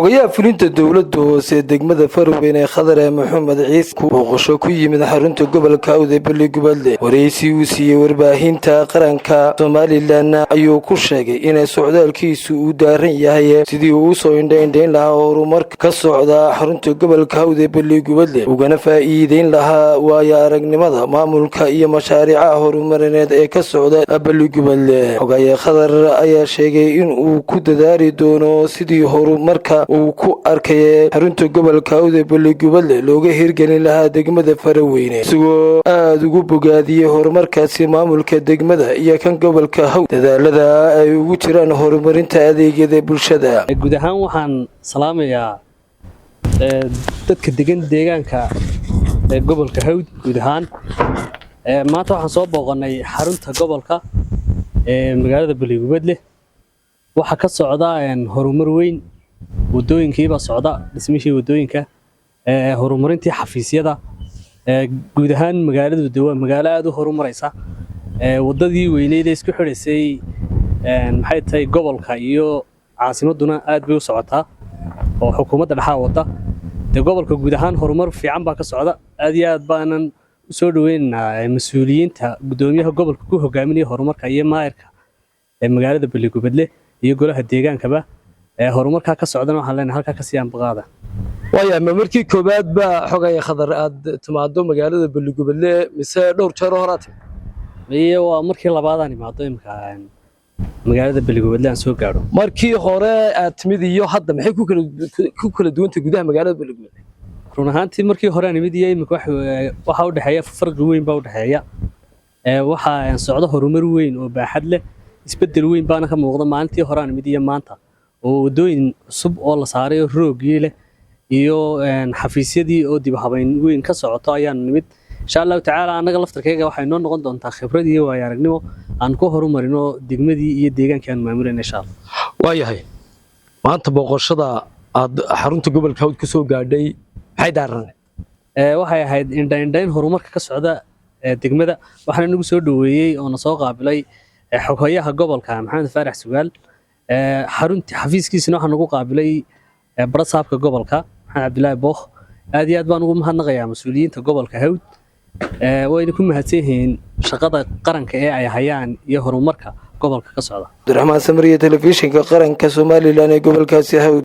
xogayaha fulinta dowladda hoose degmada Faroweyn ee Khadar Maxamed Ciise booqasho ku yimid xarunta gobolka Awdal Balli-Gubadle wareysi uu siiyay warbaahinta qaranka Somaliland ayuu ku sheegay in socdaalkiisu uu daaran yahay sidii uu soo indhayn lahaa horumarka ka socda xarunta gobolka Awdal Balli-Gubadle ugana faa'iideyn lahaa waaya aragnimada maamulka iyo mashaariicaha horumarineed ee ka socda Balli-Gubadle xogayaha Khadar ayaa sheegay in uu ku dadaali doono sidii horumarka uu ku arkay xarunta gobolka Awdal Balli-Gubadle looga hirgelin lahaa degmada Faroweyn isagoo aad ugu bogaadiyay horumarkaasi maamulka degmada iyo kan gobolka Awdal dadaalada ay ugu jiraan horumarinta adeegyada bulshada guud ahaan waxaan salaamayaa dadka degan deegaanka gobolka Awdal guud ahaan maanta waxaan soo booqanay xarunta gobolka magaalada Balli-Gubadle waxa ka socda horumar weyn wadooyinkiiba socda dhismihii wadooyinka horumarintii xafiisyada guud ahaan magaaladu waa magaalo aad u horumaraysa wadadii weyneed ee isku xidhaysay maxay tahay gobolka iyo caasimaduna aad bay u socotaa oo xukuumadda dhaxaa wada gobolka guud ahaan horumar fiican baa ka socda aad iyo aad baanan u soo dhaweynaynaa mas'uuliyiinta gudoomiyaha gobolka ku hogaaminaya horumarka iyo maayirka magaalada Balli-Gubadle iyo golaha deegaankaba horumarka ka socdana waxaan leenahay halka ka sii anbaqaada waya markii koobaad ba xogayaha Khadar aad timaado magaalada Balli-Gubadle mise dhowr jeer horaad iyo waa markii labaad aan imaado imka magaalada Balli-Gubadle aan soo gaaro markii hore aad timid iyo hadda maxay ku kala duwantay gudaha magaalada Balli-Gubadle run ahaantii markii hore aan imid iyo imka waxa u dhaxeeya farqi weyn baa u dhaxeeya waxa socdo horumar weyn oo baaxad leh isbedel weyn baana ka muuqda maalintii hore aan imid iyo maanta oo wadooyin cusub oo la saaray roogii leh iyo xafiisyadii oo dib habeyn weyn ka socoto ayaan nimid insha Allah taala anaga laftarkayga waxay noo noqon doontaa khibrad iyo waaya aragnimo aan ku horumarino degmadii iyo deegaanka aan maamulayna insha Allah waayahay maanta booqashada aad xarunta gobolka Awdal ku soo gaadhay maxay daaran waxay ahayd indhayn horumarka ka socda degmada waxaan nagu soo dhaweeyay oo na soo qaabilay xogayaha gobolka Maxamed Faarax Sugaal xarunta xafiiskiisana waxaan nagu qaabilay barasaabka gobolka Maxamed Cabdilaahi Bookh aad iyo aad baan ugu mahadnaqayaa mas'uuliyiinta gobolka Awdal wayna ku mahadsan yihiin shaqada qaranka ee ay hayaan iyo horumarka gobolka ka socda Abdiraxmaan Samriye telefishinka qaranka Somaliland ee gobolkaasi Awdal